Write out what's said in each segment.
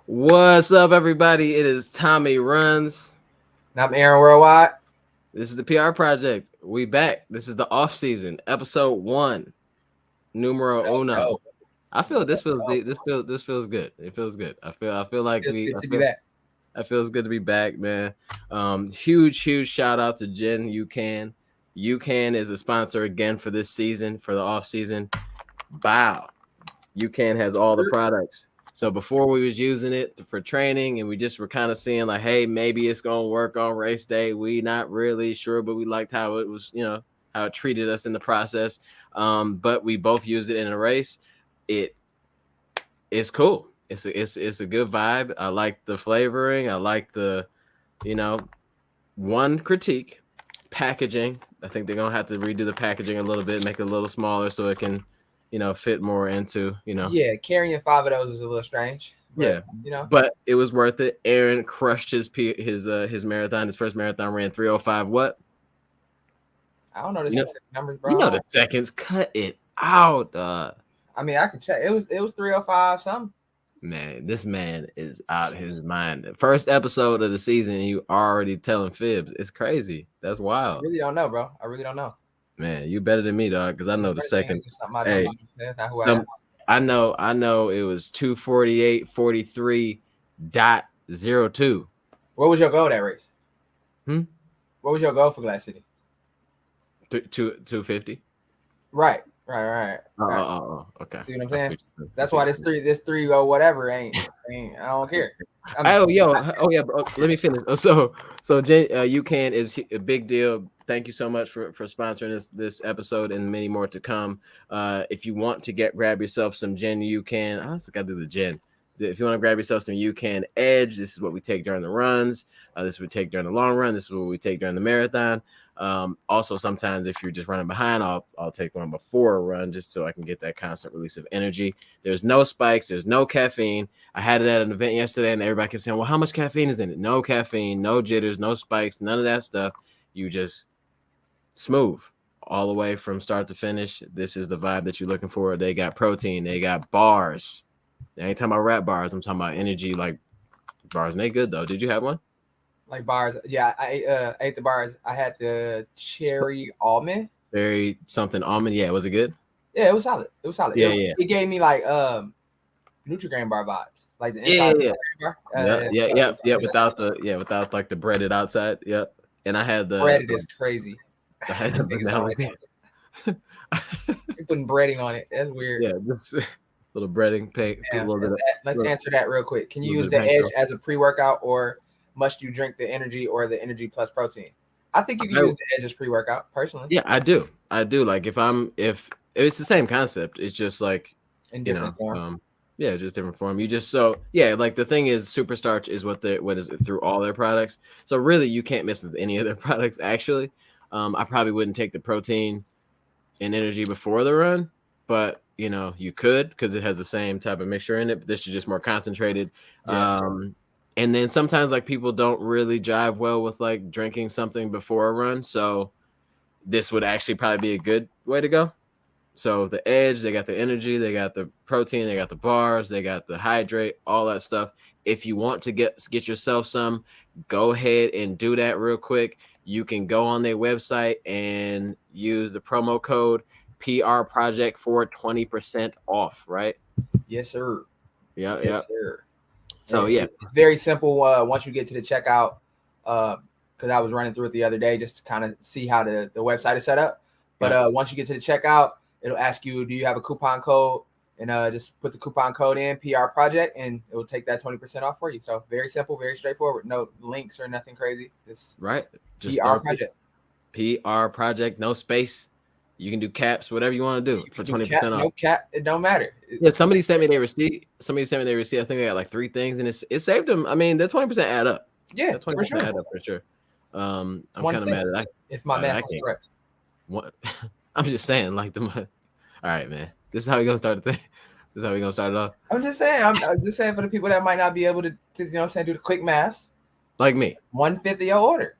What's up, everybody? It is Tommy Runs. And I'm Aaron Worldwide. This is the PR Project. We back. This is the off season, episode 1, numero Let's uno. go. I feel this feels Go. deep. This feels good. It feels good. I feel like Feels good to be back. it feels good to be back, man. Huge shout out to Jen UCAN. UCAN is a sponsor again for this season, for the off season. Wow. UCAN has all the products. So before we was using it for training and we just were kind of seeing like, hey, maybe it's gonna work on race day. We not really sure, but we liked how it was, how it treated us in the process. But we both used it in a race. It's cool. It's a good vibe. I like the flavoring. I like the, you know, one critique, packaging. I think they're gonna have to redo the packaging a little bit, make it a little smaller so it can, fit more into, Yeah, carrying 5 of those was a little strange. But, Yeah, but it was worth it. Aaron crushed his marathon. His first marathon ran 3:05. What? I don't know the You know, specific numbers, bro. you know the seconds. Cut it out. I mean, I can check. It was 305 something. Man, this man is out his mind. The first episode of the season, and you already telling fibs. It's crazy. That's I wild. really don't know, bro. I really don't know. Man, you better than me, dog, because I know the second. Just something I Hey, don't know. That's not who I am. I know it was 2:48:43.02. What was your goal that race? Hmm? What was your goal for Glass City? 250. Right. Okay. See what I'm saying? That's why this three or whatever ain't. I don't care. Oh yeah. Let me finish. So UCAN is a big deal. Thank you so much for sponsoring this episode and many more to come. If you want to grab yourself some Gen UCAN, I also got to do the Gen. If you want to grab yourself some UCAN Edge, this is what we take during the runs. This is what we take during the long run. This is what we take during the marathon. Also, sometimes if you're just running behind, I'll take one before a run just so I can get that constant release of energy. There's no spikes. There's no caffeine. I had it at an event yesterday, and everybody kept saying, well, how much caffeine is in it? No caffeine, no jitters, no spikes, none of that stuff. You just smooth all the way from start to finish. This is the vibe that you're looking for. They got protein. They got bars. I ain't talking about rap bars. I'm talking about energy like bars. And they good, though. Did you have one? Like bars. Yeah, I ate the bars. I had the cherry almond. Very something almond. Yeah, was it good? Yeah, it was solid. Yeah. It gave me like Nutrigrain bar vibes, like the inside. Yeah. Yeah. Without like the breaded outside. Yep. And I had the breaded is crazy. I had the vanilla. You're putting breading on it. That's weird. Yeah, just little breading paint. Let's answer that real quick. Can you use the Edge as a pre-workout, or must you drink the energy or the energy plus protein? I think you can use the Edge as pre-workout personally. Yeah, I do. Like if it's the same concept, it's just like in different forms. Yeah, just different form. You just like the thing is super starch is what is it through all their products. So really you can't miss with any of their products actually. I probably wouldn't take the protein and energy before the run, but you could because it has the same type of mixture in it, but this is just more concentrated. And then sometimes like people don't really jive well with like drinking something before a run. So this would actually probably be a good way to go. So the Edge, they got the energy, they got the protein, they got the bars, they got the hydrate, all that stuff. If you want to get yourself some, go ahead and do that real quick. You can go on their website and use the promo code PR Project for 20% off, right? Yes, sir. Yeah. Sir. So it's very simple. Once you get to the checkout, because I was running through it the other day just to kind of see how the website is set up. But once you get to the checkout, it'll ask you, do you have a coupon code? And just put the coupon code in, PR Project, and it will take that 20% off for you. So very simple, very straightforward. No links or nothing crazy. Just PR Project. PR Project, no space. You can do caps, whatever you want to do for 20% off. No cap, it don't matter. Yeah, somebody sent me their receipt. I think they got like 3 things, and it saved them. I mean, that 20% add up. Yeah, that 20% add up for sure. I'm kind of mad at that. If my math is correct. What? I'm just saying, like all right, man. This is how we gonna start the thing. This is how we gonna start it off. I'm just saying. I'm just saying for the people that might not be able to do the quick maths. Like me. 1/5 of your order.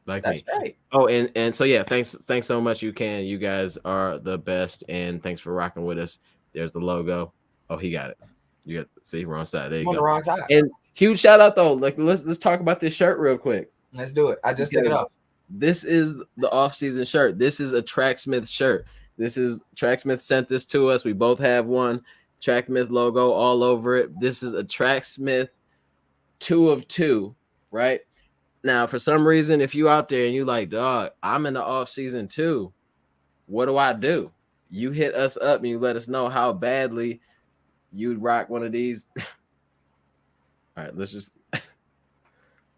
Like That's me. Right. Oh, and so yeah, thanks so much, UCAN. You guys are the best, and thanks for rocking with us. There's the logo. Oh, he got it. You got see wrong side. There you I'm on the go. wrong side. And huge shout out though. Like let's talk about this shirt real quick. Let's do it. I just took it off. This is the off-season shirt. This is a Tracksmith shirt. This is Tracksmith sent this to us. We both have one. Tracksmith logo all over it. This is a Tracksmith 2 of 2, right? Now, for some reason, if you out there and you like, dog, I'm in the off-season too. What do? You hit us up and you let us know how badly you'd rock one of these. All right, let's just.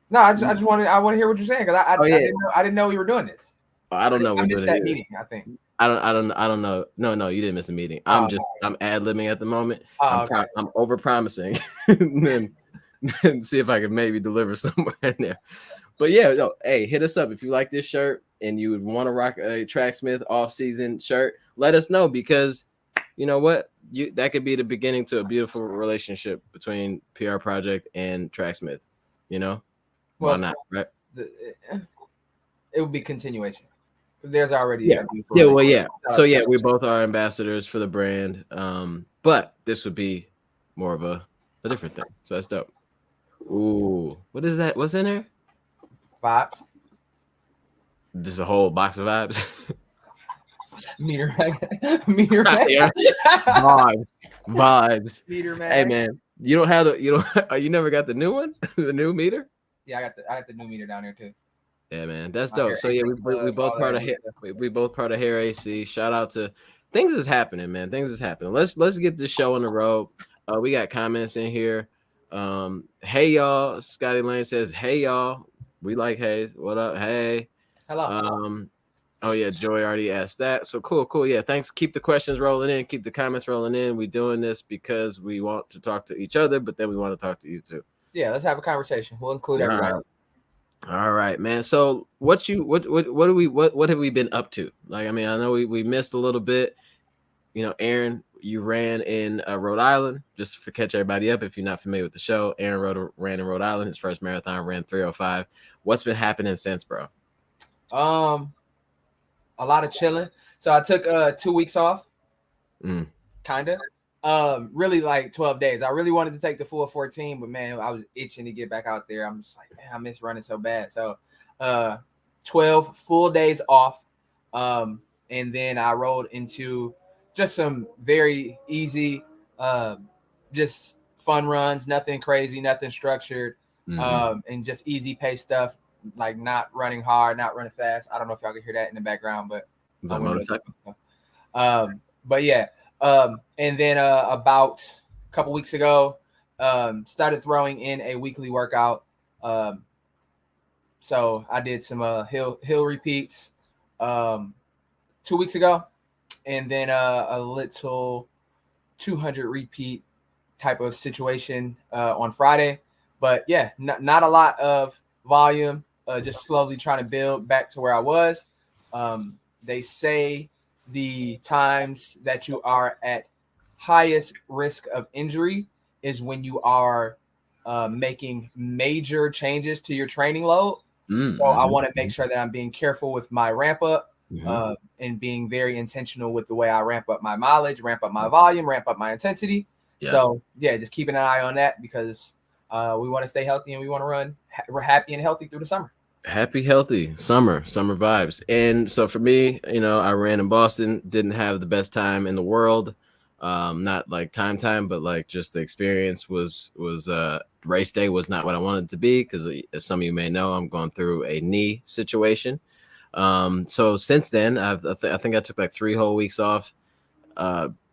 No, I want to hear what you're saying because I didn't know we were doing this. I don't know. I missed that meeting. I think. I don't know. No, you didn't miss a meeting. I'm ad-libbing at the moment. I'm over promising, and then see if I can maybe deliver somewhere in there. But yeah, no, hey, hit us up if you like this shirt and you would want to rock a Tracksmith off-season shirt. Let us know because you know what, that could be the beginning to a beautiful relationship between PR Project and Tracksmith. You know. Why not, right? It would be continuation. There's already So yeah, we both are ambassadors for the brand. But this would be more of a different thing. So that's dope. Ooh, what is that? What's in there? Vibes. Just a whole box of vibes. Meter mag. Vibes. Meter mag. Hey man, you never got the new one, the new meter. Yeah, I got the new meter down there too. Yeah, man, that's dope. So yeah, we both part of Hair AC. Shout out to things is happening, man. Things is happening. Let's get this show on the road. We got comments in here. Hey y'all, Scotty Lane says, hey y'all, we like Hayes. What up? Hey. Hello. Oh yeah, Joy already asked that. So cool. Yeah, thanks. Keep the questions rolling in. Keep the comments rolling in. We're doing this because we want to talk to each other, but then we want to talk to you too. Yeah, let's have a conversation. We'll include everybody. All right, man. So what have we been up to? Like, I mean, I know we missed a little bit. You know, Aaron, you ran in Rhode Island. Just for catch everybody up, if you're not familiar with the show, Aaron ran in Rhode Island. His first marathon, ran 3:05. What's been happening since, bro? A lot of chilling. So I took 2 weeks off. Kind of. Really like 12 days. I really wanted to take the full 14, but man, I was itching to get back out there. I'm just like, man, I miss running so bad. So 12 full days off. And then I rolled into just some very easy, just fun runs, nothing crazy, nothing structured, and just easy pace stuff, like not running hard, not running fast. I don't know if y'all can hear that in the background, but but yeah. And then about a couple weeks ago, started throwing in a weekly workout. So I did some hill repeats 2 weeks ago, and then a little 200 repeat type of situation on Friday. But yeah, not a lot of volume, just slowly trying to build back to where I was. They say the times that you are at highest risk of injury is when you are making major changes to your training load. So I want to make sure that I'm being careful with my ramp up and being very intentional with the way I ramp up my mileage, ramp up my volume, ramp up my intensity. Yes. So yeah, just keeping an eye on that because we want to stay healthy and we want to run happy and healthy through the summer. Happy, healthy summer vibes. And so for me, you know, I ran in Boston, didn't have the best time in the world. Not like time, but like just the experience was race day was not what I wanted it to be because as some of you may know, I'm going through a knee situation. So since then, I think I took like 3 whole weeks off.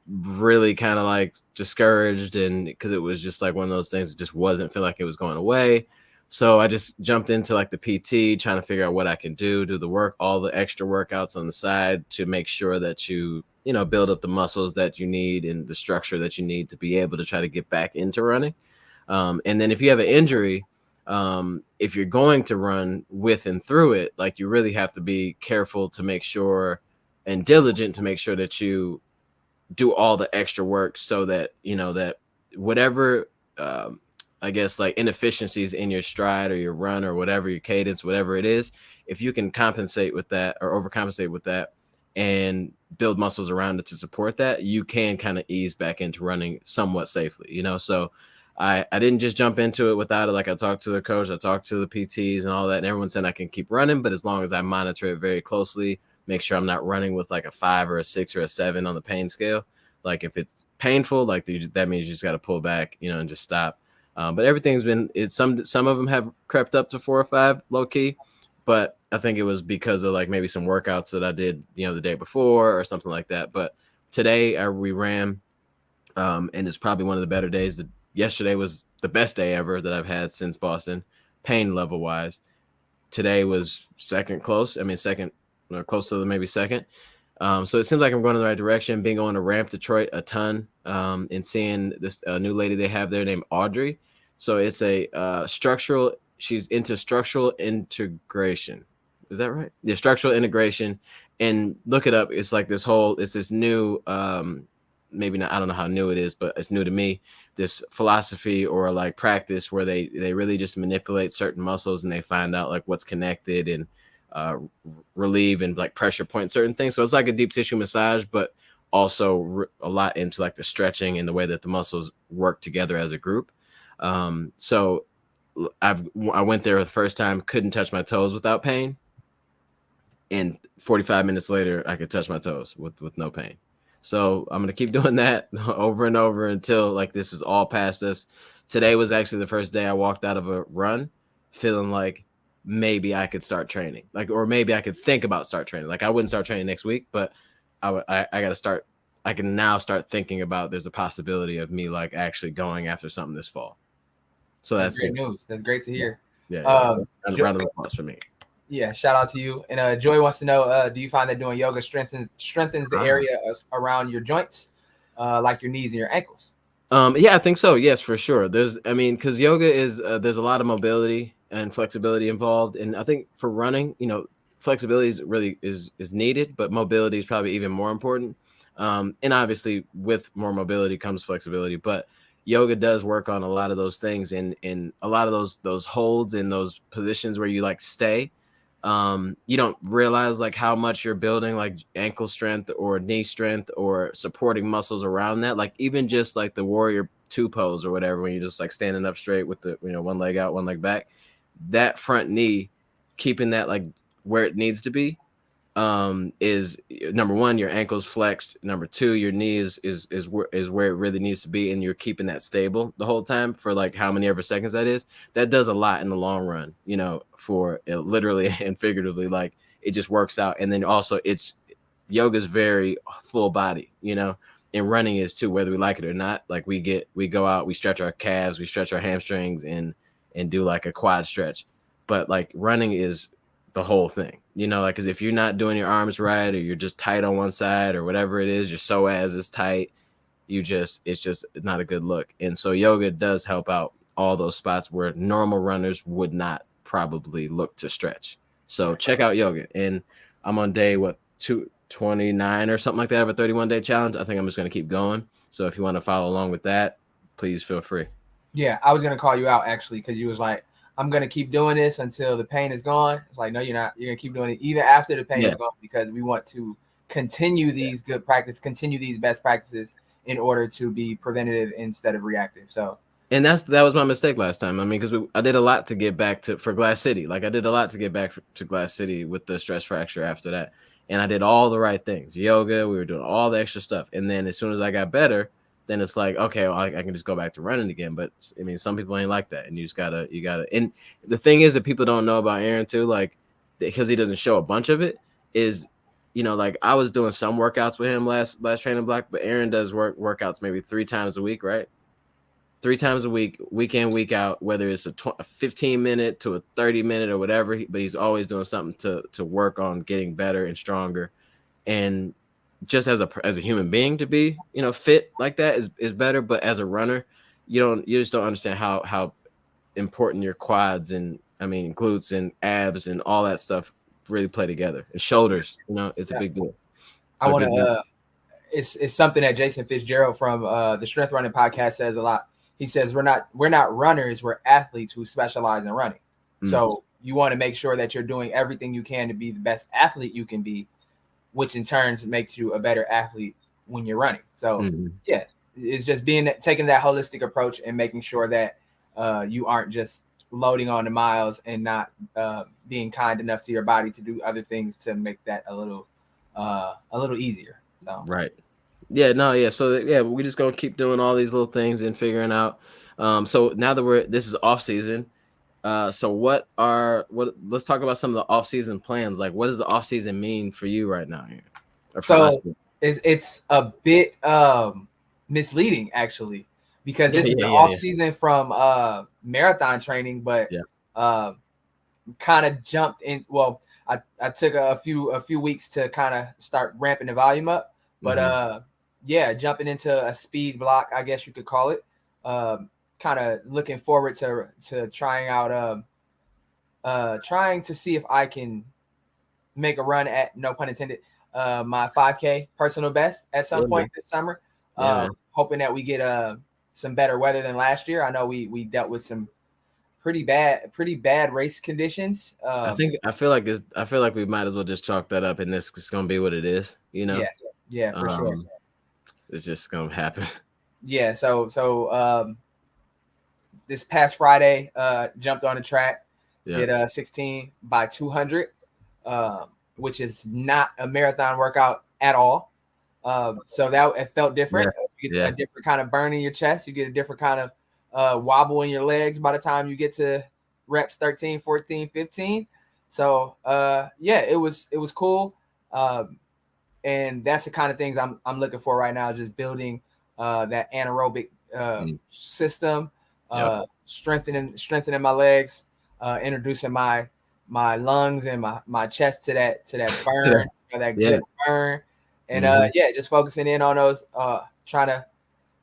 Really kind of like discouraged and because it was just like one of those things that just wasn't feel like it was going away. So I just jumped into like the PT, trying to figure out what I can do the work, all the extra workouts on the side to make sure that you build up the muscles that you need and the structure that you need to be able to try to get back into running. And then if you have an injury, if you're going to run with and through it, like you really have to be careful to make sure and diligent to make sure that you do all the extra work so that, you know, that whatever, I guess like inefficiencies in your stride or your run or whatever, your cadence, whatever it is, if you can compensate with that or overcompensate with that and build muscles around it to support that, you can kind of ease back into running somewhat safely, you know? So I didn't just jump into it without it. Like I talked to the coach, I talked to the PTs and all that, and everyone said I can keep running, but as long as I monitor it very closely, make sure I'm not running with like a 5 or a 6 or a 7 on the pain scale. Like if it's painful, like that means you just got to pull back, you know, and just stop. But everything's been, some of them have crept up to 4 or 5 low key, but I think it was because of like maybe some workouts that I did, you know, the day before or something like that. But today we ran, and it's probably one of the better days. Yesterday was the best day ever that I've had since Boston, pain level wise. Today was second, close to the maybe second. So it seems like I'm going in the right direction. Been going to Ramp Detroit a ton, and seeing this new lady they have there named Audrey. So it's a structural. She's into structural integration. Is that right? Yeah, structural integration. And look it up. It's like it's this new, maybe not, I don't know how new it is, but it's new to me. This philosophy or like practice where they really just manipulate certain muscles and they find out like what's connected and relieve and like pressure point certain things. So it's like a deep tissue massage, but also a lot into like the stretching and the way that the muscles work together as a group. So I went there the first time, couldn't touch my toes without pain. And 45 minutes later, I could touch my toes with no pain. So I'm going to keep doing that over and over until like this is all past us. Today was actually the first day I walked out of a run feeling like maybe I could start training, like, or maybe I could think about start training. Like I wouldn't start training next week, but I got to start. I can now start thinking about there's a possibility of me like actually going after something this fall. So that's great news. That's great to hear. Yeah. Round of applause for me. Yeah, shout out to you. And Joy wants to know, do you find that doing yoga strengthens the area around your joints, like your knees and your ankles? Yeah, I think so. Yes, for sure. Because yoga is there's a lot of mobility and flexibility involved, and I think for running, you know, flexibility is needed, but mobility is probably even more important. And obviously, with more mobility comes flexibility, but yoga does work on a lot of those things, and a lot of those holds in those positions where you like stay. You don't realize like how much you're building like ankle strength or knee strength or supporting muscles around that. Like even just like the warrior 2 pose or whatever, when you're just like standing up straight with the, you know, one leg out, one leg back, that front knee, keeping that like where it needs to be, is number one, your ankle's flexed. Number two, your knee is where it really needs to be, and you're keeping that stable the whole time for like how many ever seconds that is. That does a lot in the long run, you know, for literally and figuratively. Like it just works out, and then also yoga's very full body, you know, and running is too, whether we like it or not. Like we go out, we stretch our calves, we stretch our hamstrings, and do like a quad stretch, but like running is the whole thing, you know, like, because if you're not doing your arms right, or you're just tight on one side, or whatever it is, your psoas is tight, it's just not a good look. And so yoga does help out all those spots where normal runners would not probably look to stretch. So check out yoga. And I'm on day 229 or something like that of a 31-day challenge. I think I'm just going to keep going. So if you want to follow along with that, please feel free. Yeah, I was going to call you out actually, because you was like, I'm going to keep doing this until the pain is gone. It's like, no, you're not. You're going to keep doing it even after the pain is gone, because we want to continue these good practices, continue these best practices in order to be preventative instead of reactive. So, and that was my mistake last time. I mean, because I did a lot to get back for Glass City. Like I did a lot to get back to Glass City with the stress fracture after that. And I did all the right things, yoga, we were doing all the extra stuff. And then as soon as I got better, then it's like, okay, well, I can just go back to running again. But I mean, some people ain't like that. And you gotta, and the thing is that people don't know about Aaron too, like, because he doesn't show a bunch of it, is, you know, like I was doing some workouts with him last training block, but Aaron does workouts maybe 3 times a week, right? 3 times a week, week in, week out, whether it's a 15-minute to a 30-minute or whatever, but he's always doing something to work on getting better and stronger. And just as a human being to be, you know, fit like that is better. But as a runner, you just don't understand how important your quads and, I mean, glutes and abs and all that stuff really play together. And shoulders, you know, it's a big deal. So I want to, it's something that Jason Fitzgerald from the Strength Running Podcast says a lot. He says, we're not runners, we're athletes who specialize in running. So you want to make sure that you're doing everything you can to be the best athlete you can be. which in turn makes you a better athlete when you're running. So Mhm. yeah, it's just taking that holistic approach and making sure that you aren't just loading on the miles and not being kind enough to your body to do other things to make that a little easier. So Right. Yeah, no, yeah. So yeah, we're just gonna keep doing all these little things and figuring out. So now that this is off season, so let's talk about some of the off season plans. Like, what does the off season mean for you right now here, or for us? so it's a bit misleading actually, because Yeah, this is yeah, the yeah, off yeah, season from marathon training, but yeah. uh, kind of jumped in. Well, I took a few weeks to kind of start ramping the volume up, but Mm-hmm. yeah, jumping into a speed block, I guess you could call it. Kind of looking forward to trying out trying to see if I can make a run at, no pun intended, my 5K personal best at some Yeah, man. point this summer. Yeah, man. Hoping that we get some better weather than last year. I know we dealt with some pretty bad race conditions. I feel like we might as well just chalk that up, and this is gonna be what it is. Yeah, yeah, for sure. It's just gonna happen. Yeah, so this past Friday, jumped on the track, Yeah, did a 16 by 200, which is not a marathon workout at all. So that it felt different. yeah, You get yeah, a different kind of burn in your chest. You get a different kind of wobble in your legs by the time you get to reps 13, 14, 15. So yeah, it was cool. And that's the kind of things I'm looking for right now, just building that anaerobic system, yep, strengthening my legs, introducing my lungs and my chest to that burn, that yeah, good burn, and mhm, yeah, just focusing in on those, trying to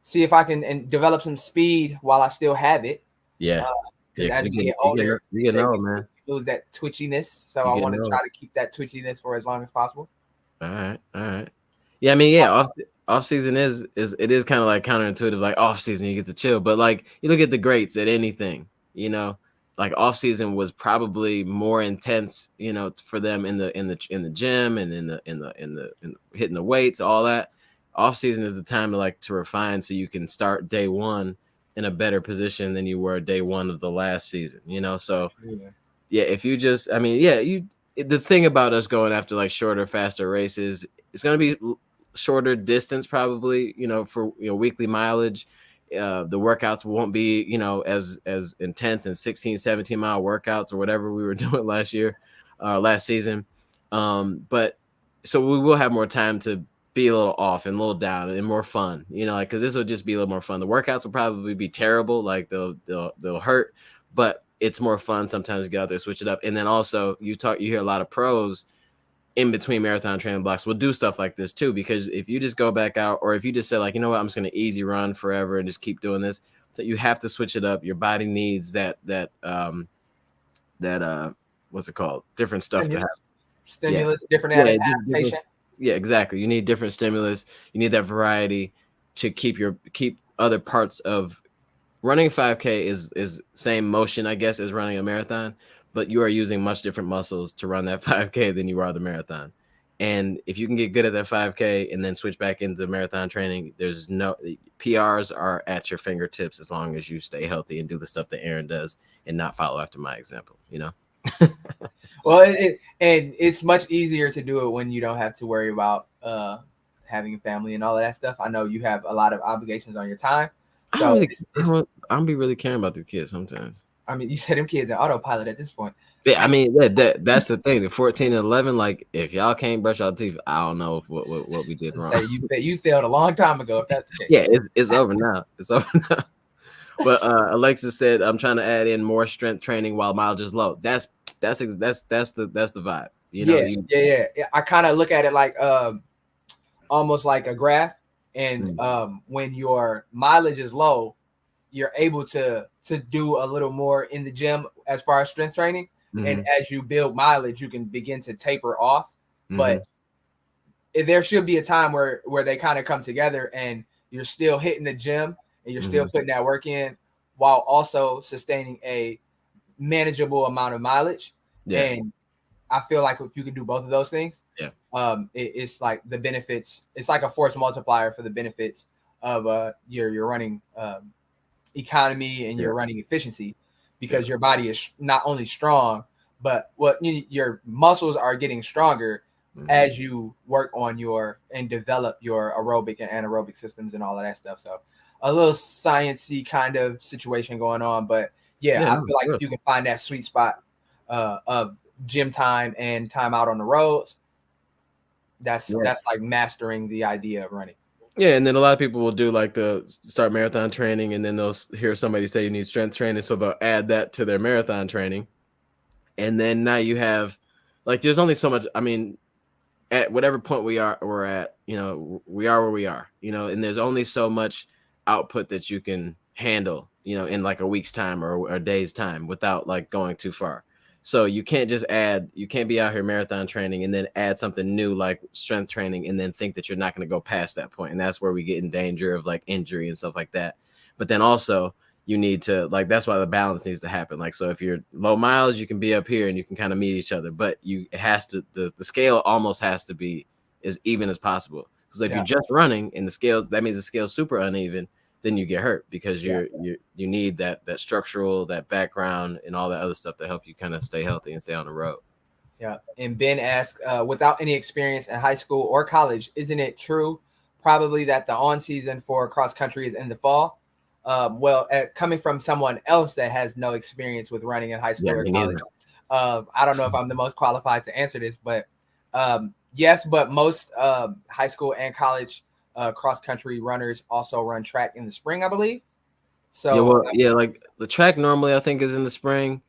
see if I can and develop some speed while I still have it. yeah, yeah. Because Because as we get older, you they getting say old, man. we lose that twitchiness. So You I getting want to try old. to keep that twitchiness for as long as possible. All right, all right. Yeah, I mean, yeah, off season is it is kind of like counterintuitive. Like off season, you get to chill, but like you look at the greats at anything, like off season was probably more intense, for them in the gym and in hitting the weights, all that. Off season is the time to refine, so you can start day one in a better position than you were day one of the last season. So Yeah. yeah, if you just, I mean, yeah, the thing about us going after like shorter, faster races, it's going to be shorter distance probably, for weekly mileage. The workouts won't be, as intense and 16, 17-mile workouts or whatever we were doing last season. But so we will have more time to be a little off and a little down and more fun, like, because this will just be a little more fun. The workouts will probably be terrible, like they'll hurt, but it's more fun sometimes to get out there, switch it up. And then also you hear a lot of pros in between marathon training blocks will do stuff like this too, because if you just go back out, or if you just say like, you know what, I'm just going to easy run forever and just keep doing this, so you have to switch it up. Your body needs that what's it called, different stuff to have. Stimulus, different Yeah, adaptation. yeah, exactly. You need different stimulus. You need that variety to keep other parts of running 5K is same motion, I guess, as running a marathon, but you are using much different muscles to run that 5K than you are the marathon. And if you can get good at that 5K and then switch back into marathon training, there's no PRs are at your fingertips as long as you stay healthy and do the stuff that Aaron does and not follow after my example. Well, and it's much easier to do it when you don't have to worry about having a family and all of that stuff. I know you have a lot of obligations on your time, so I don't be really caring about the kids sometimes. I mean, you said them kids are autopilot at this point. Yeah, I mean that's the thing. The 14 and 11, like if y'all can't brush your teeth, I don't know what we did wrong. Say you failed a long time ago. If that's the case. Yeah, it's over now. It's over now. But Alexis said, I'm trying to add in more strength training while mileage is low. That's the vibe. Yeah. I kind of look at it like almost like a graph, and when your mileage is low, you're able to do a little more in the gym as far as strength training. And as you build mileage, you can begin to taper off. But there should be a time where they kind of come together and you're still hitting the gym and you're still putting that work in while also sustaining a manageable amount of mileage. Yeah. And I feel like if you can do both of those things, Yeah. It's like the benefits. It's like a force multiplier for the benefits of your running economy and your running efficiency, because your body is not only strong, but your muscles are getting stronger as you work on and develop your aerobic and anaerobic systems and all of that stuff. So a little sciencey kind of situation going on, but I feel like if you can find that sweet spot of gym time and time out on the roads, that's like mastering the idea of running. Yeah, and then a lot of people will do like the start marathon training, and then they'll hear somebody say you need strength training, so they'll add that to their marathon training, and then now you have like there's only so much. I mean, at whatever point we're at, we are where we are, and there's only so much output that you can handle, in like a week's time or a day's time without like going too far. So you can't be out here marathon training and then add something new like strength training and then think that you're not going to go past that point. And that's where we get in danger of like injury and stuff like that. But then also you need to like, that's why the balance needs to happen. Like, so if you're low miles, you can be up here and you can kind of meet each other, but it has to, the scale almost has to be as even as possible. Because if you're just running and that means the scale's super uneven, then you get hurt because you need that structural, that background, and all that other stuff to help you kind of stay healthy and stay on the road. Yeah. And Ben asked, without any experience in high school or college, isn't it true probably that the on season for cross country is in the fall? Coming from someone else that has no experience with running in high school or college, I don't know if I'm the most qualified to answer this, but yes, but most high school and college cross country runners also run track in the spring, I believe. So like the track normally I think is in the spring,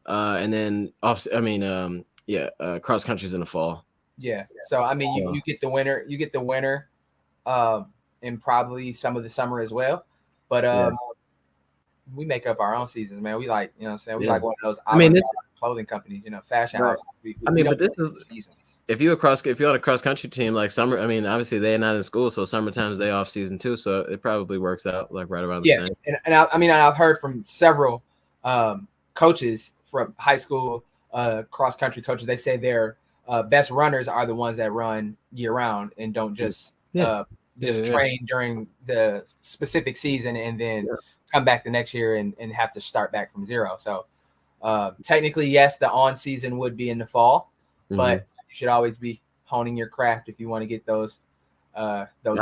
and then cross country's in the fall. Yeah. So I mean, you get the winter, and probably some of the summer as well. But we make up our own seasons, man. We like, what I'm saying, we like one of those clothing companies, fashion houses. But this is seasons. If you're on a cross country team like summer, I mean, obviously they're not in school, so summertime's they off season too, so it probably works out like right around the same. And I've heard from several coaches from high school cross country coaches. They say their best runners are the ones that run year round and don't just train during the specific season and then come back the next year and have to start back from zero. So technically, yes, the on season would be in the fall, but you should always be honing your craft if you want to get those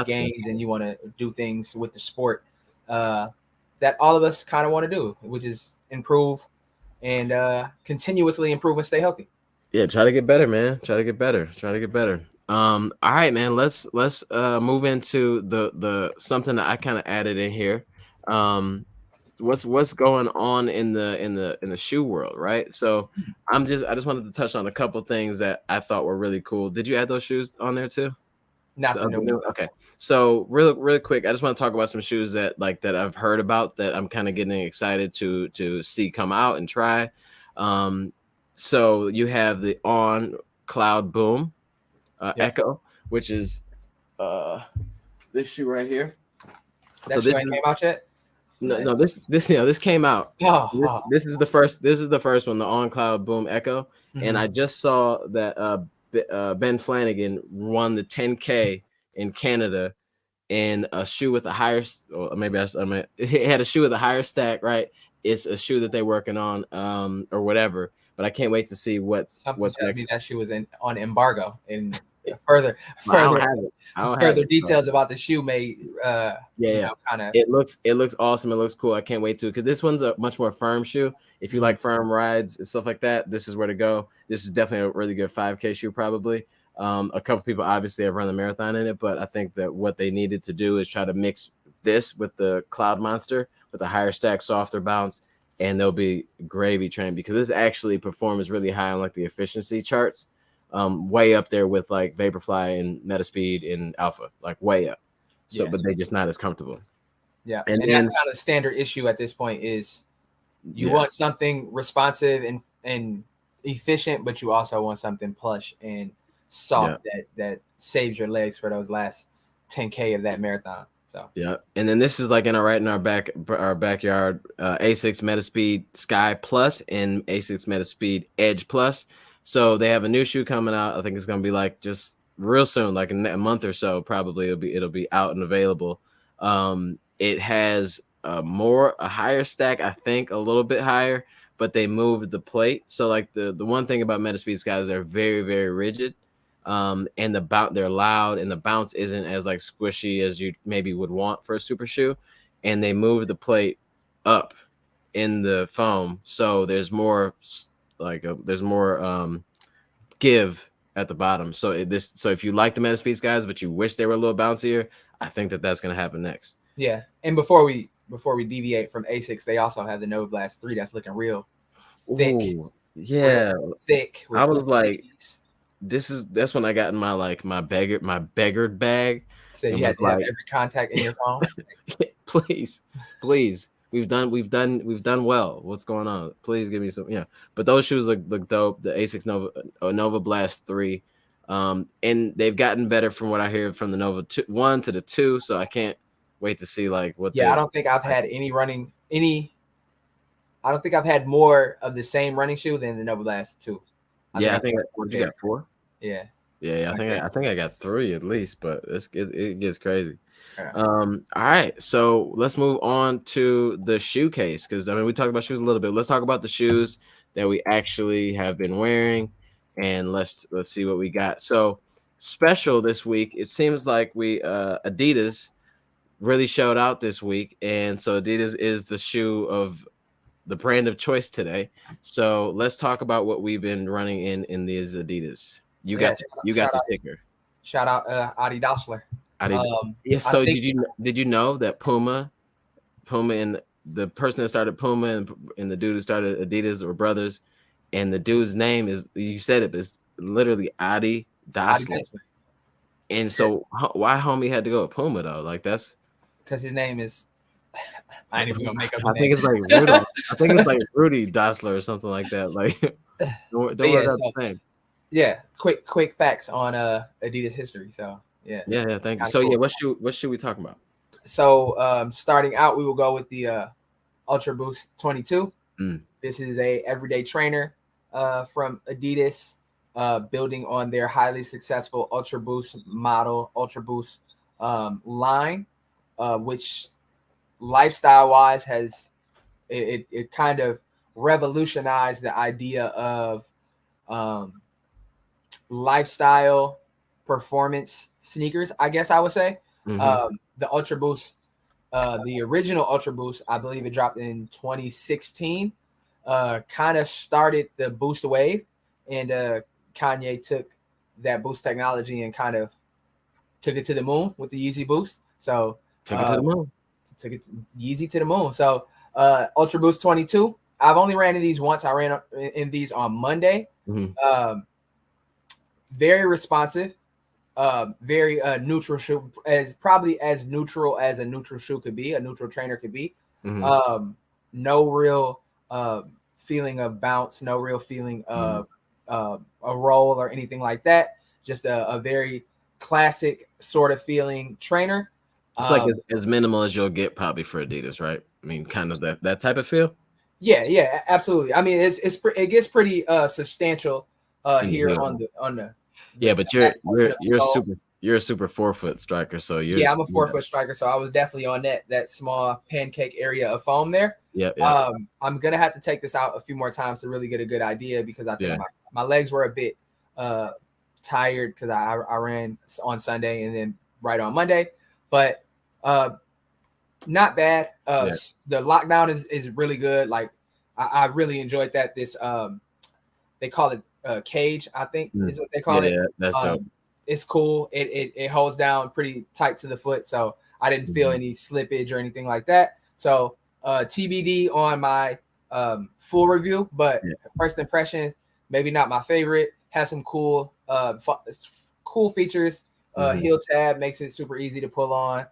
gains and you want to do things with the sport that all of us kind of want to do, which is improve and continuously improve and stay healthy. Yeah, try to get better, man. Try to get better. All right, man. Let's move into the something that I kind of added in here. What's going on in the shoe world, right? So I just wanted to touch on a couple things that I thought were really cool. Did you add those shoes on there too? Not the new. Okay. So really quick, I just want to talk about some shoes that I've heard about that I'm kind of getting excited to see come out and try. So you have the On Cloud Boom Echo, which is this shoe right here. That shoe ain't came out yet? No, this came out. This is the first one, the On Cloud Boom Echo, and I just saw that Ben Flanagan won the 10K in Canada in a shoe with a higher, or maybe it had a shoe with a higher stack, right? It's a shoe that they're working on, or whatever. But I can't wait to see what's next. That shoe was on embargo, and further details about the shoe may kind of. It looks awesome. It looks cool. I can't wait to, because this one's a much more firm shoe. If you like firm rides and stuff like that, this is where to go. This is definitely a really good 5K shoe, probably. A couple people obviously have run the marathon in it, but I think that what they needed to do is try to mix this with the Cloud Monster with a higher stack, softer bounce, and they'll be gravy train, because this actually performs really high on like the efficiency charts, way up there with like Vaporfly and Metaspeed and Alpha, like way up. So, but they're just not as comfortable. Yeah, and that's kind of a standard issue at this point is you want something responsive and efficient, but you also want something plush and soft that saves your legs for those last 10K of that marathon. So and then this is like in our backyard, Asics Metaspeed Sky Plus and Asics Metaspeed Edge Plus. So they have a new shoe coming out. I think it's gonna be like just real soon, like in a month or so. Probably it'll be out and available. It has a higher stack, I think, a little bit higher, but they moved the plate. So like the one thing about Metaspeed Skies, they're very very rigid. And they're loud, and the bounce isn't as like squishy as you maybe would want for a super shoe. And they moved the plate up in the foam, so there's more give at the bottom. So if you like the Metaspeed Skies, but you wish they were a little bouncier, I think that's going to happen next. Yeah, and before we deviate from Asics, they also have the Nova Blast 3 that's looking real thick. Ooh, yeah, real thick. I was like, that's when I got in my beggared bag. So you had to have every contact in your phone. please, we've done well. What's going on? Please give me some. Yeah, but those shoes look dope. The Asics Nova Blast 3, and they've gotten better from what I hear from the Nova 1 to the 2. So I can't wait to see like what. Yeah, I don't think I've had I don't think I've had more of the same running shoe than the Nova Blast 2. I think you got 4. Yeah. I think I got 3 at least, but it gets crazy. All right, so let's move on to the shoe case, because I mean we talked about shoes a little bit. Let's talk about the shoes that we actually have been wearing, and let's see what we got. So special this week, it seems like we Adidas really showed out this week, and so Adidas is the shoe of the brand of choice today. So let's talk about what we've been running in these Adidas. You got the ticker. Shout out Adidas. Yes. So did you know that Puma and the person that started Puma and the dude who started Adidas were brothers, and the dude's name is, you said it, is literally Adidas. And so why homie had to go with Puma though? Like that's because his name is. I ain't even gonna make up. I think it's like Rudy. I think it's like Rudy Dassler or something like that. Like don't worry about the name. Yeah, quick facts on Adidas history. So yeah. Thank you. So cool. What should we talk about? So starting out, we will go with the Ultraboost 22. This is a everyday trainer from Adidas, building on their highly successful Ultraboost model, Ultraboost line, which lifestyle wise has it kind of revolutionized the idea of lifestyle performance sneakers, I guess I would say. The Ultraboost, the original Ultraboost, I believe it dropped in 2016, kind of started the Boost wave, and Kanye took that Boost technology and kind of took it to the moon with the Yeezy Boost. So took it to the moon. Took it Yeezy to the moon. So Ultraboost 22. I've only ran in these once. I ran in these on Monday. Very responsive, very neutral shoe, probably as neutral as a neutral shoe could be, a neutral trainer could be. No real feeling of bounce, no real feeling of a roll or anything like that. Just a very classic sort of feeling trainer. It's like as minimal as you'll get probably for Adidas, right? I mean, kind of that type of feel. Yeah, absolutely. I mean, it gets pretty substantial here on the. Yeah, but you're a super 4-foot striker, so I'm a 4-foot striker, so I was definitely on that small pancake area of foam there. Yeah. I'm gonna have to take this out a few more times to really get a good idea, because I think my legs were a bit tired because I ran on Sunday and then right on Monday, but not bad. The lockdown is really good. Like I really enjoyed that. This they call it cage, I think is what they call it. Yeah, that's dope. It's cool. It holds down pretty tight to the foot, so I didn't feel any slippage or anything like that. So TBD on my full review, but first impression, maybe not my favorite. Has some cool features. Heel tab makes it super easy to pull on.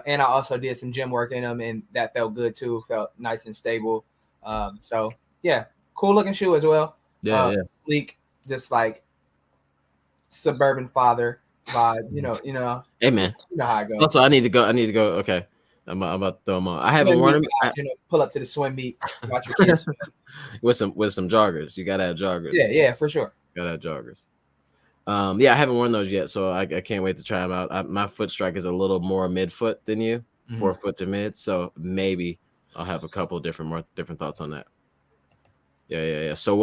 And I also did some gym work in them, and that felt good too. Felt nice and stable. So yeah, cool looking shoe as well. Sleek, just like suburban father vibe. You know. Hey man, you know how it goes. Also, I need to go. Okay, I'm about to throw them on. I haven't worn them. Pull up to the swim meet, watch your kids with some joggers. You gotta have joggers. Yeah, for sure. Gotta have joggers. Yeah, I haven't worn those yet, so I can't wait to try them out. My foot strike is a little more midfoot than you, 4 foot to mid, so maybe I'll have a couple different thoughts on that. Yeah. So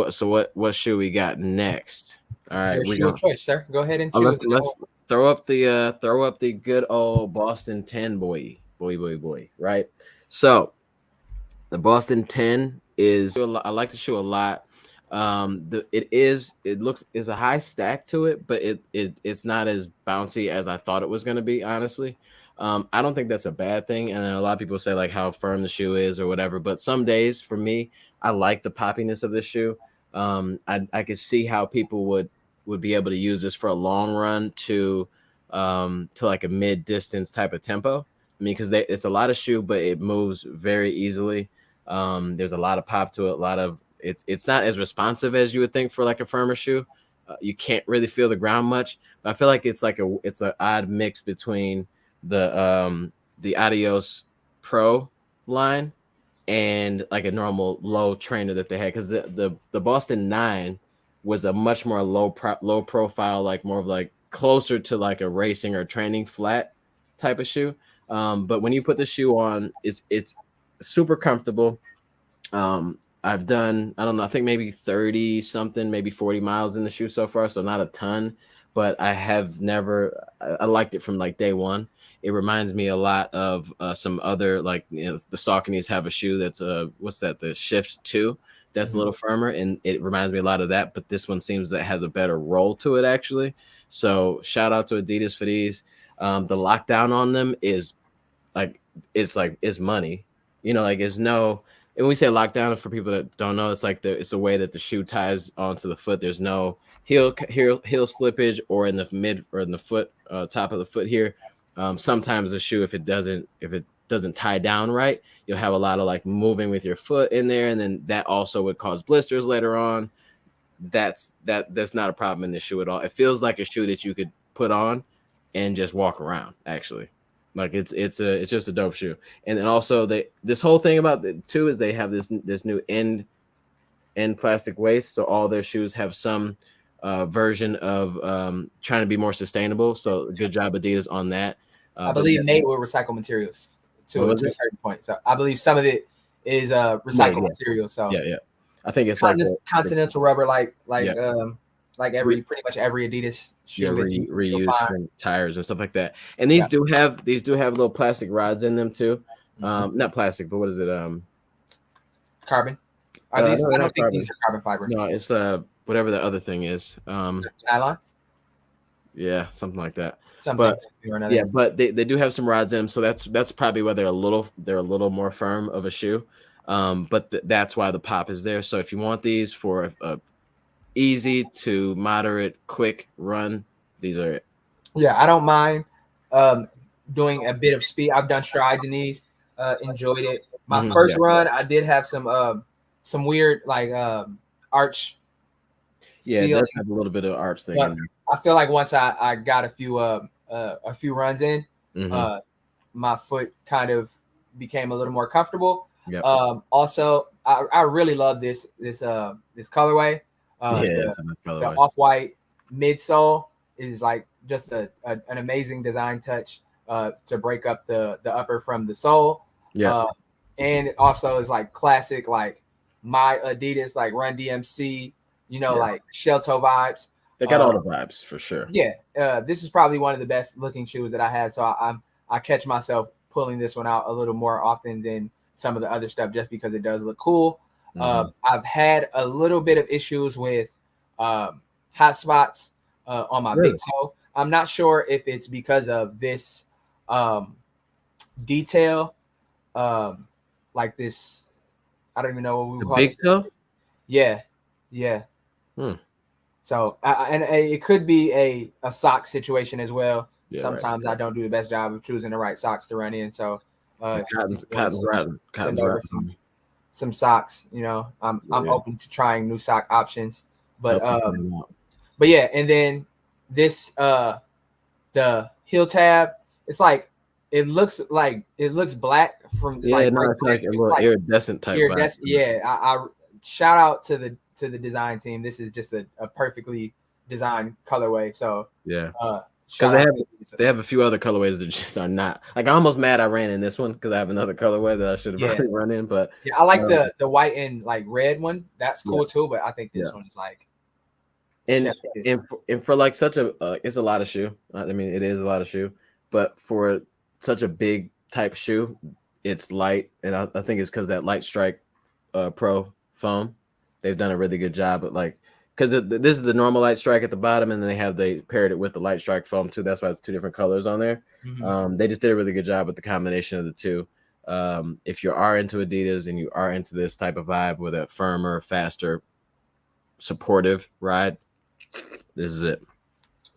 what shoe we got next? All right, Your we shoe go. of choice, sir. Go ahead and choose. Let's throw up the good old Boston 10 boy. Right. So the Boston 10 is I like the shoe a lot. It is a high stack to it, but it's not as bouncy as I thought it was going to be, honestly. I don't think that's a bad thing, and a lot of people say like how firm the shoe is or whatever, but some days for me I like the poppiness of this shoe. I could see how people would be able to use this for a long run to like a mid distance type of tempo. I mean, because it's a lot of shoe, but it moves very easily. There's a lot of pop to it. A lot of it's not as responsive as you would think for like a firmer shoe. You can't really feel the ground much. But I feel like it's an odd mix between the Adios Pro line and like a normal low trainer that they had, because the Boston 9 was a much more low profile, like more of like closer to like a racing or training flat type of shoe. But when you put the shoe on, it's super comfortable. I've done, I don't know, I think maybe 30 something, maybe 40 miles in the shoe so far, so not a ton, but I liked it from like day one. It reminds me a lot of some other, like, the Sauconys have a shoe that's what's that, the Shift 2, that's a little firmer, and it reminds me a lot of that, but this one seems that has a better roll to it actually. So shout out to Adidas for these. The lockdown on them is it's money. Like it's no, and we say lockdown, for people that don't know, it's like it's the way that the shoe ties onto the foot. There's no heel slippage or in the mid or in the foot, top of the foot here. Sometimes the shoe, if it doesn't tie down right, you'll have a lot of like moving with your foot in there, and then that also would cause blisters later on. That's not a problem in this shoe at all. It feels like a shoe that you could put on and just walk around, actually. Like it's just a dope shoe. And then also this whole thing about it too is they have this new end plastic waist, so all their shoes have some version of trying to be more sustainable. So good job Adidas on that. I believe made with recycled materials to a certain point. So I believe some of it is recycled material. So yeah. I think it's continental rubber, like pretty much every Adidas shoe reused from tires and stuff like that. And these do have little plastic rods in them too. Not plastic, but what is it? Carbon. Are these? I don't think these are carbon fiber. No, it's whatever the other thing is. Nylon. Yeah, something like that. But they do have some rods in them, so that's probably why they're a little more firm of a shoe. But that's why the pop is there. So if you want these for a easy to moderate quick run, these are it. Yeah, I don't mind doing a bit of speed. I've done strides in these, enjoyed it. My first run, I did have some weird like arch. Yeah, it does have a little bit of arch thing. I feel like once I got a few runs in, my foot kind of became a little more comfortable. Yep. Also, I really love this colorway. It's a nice colorway. The off-white midsole is like just an amazing design touch to break up the upper from the sole. Yeah. And it also is like classic, like my Adidas, like Run DMC, like shell toe vibes. They got all the vibes for sure. Yeah. This is probably one of the best looking shoes that I had. So I catch myself pulling this one out a little more often than some of the other stuff, just because it does look cool. I've had a little bit of issues with hot spots on my big toe. I'm not sure if it's because of this detail, like this. I don't even know what we would call big toe. Yeah. So and it could be a sock situation as well. Yeah, sometimes I don't do the best job of choosing the right socks to run in. So cotton's some socks. I'm open to trying new sock options. But yeah, and then this the heel tab, it's like it looks black from it's like a little iridescent type. I shout out to to the design team. This is just a perfectly designed colorway. So yeah, because shout out to they have a few other colorways that just are not like. I'm almost mad I ran in this one because I have another colorway that I should have already run in. But yeah, I like the white and like red one. That's yeah, cool too. But I think this yeah. one is like And chef's kiss. and for like such a it's a lot of shoe. I mean, it is a lot of shoe, but for such a big type shoe, it's light, and I think it's because that Light Strike Pro foam, they've done a really good job at like because this is the normal Light Strike at the bottom, and then they paired it with the Light Strike foam too. That's why it's two different colors on there. They just did a really good job with the combination of the two. If you are into Adidas and you are into this type of vibe with a firmer, faster, supportive ride, this is it.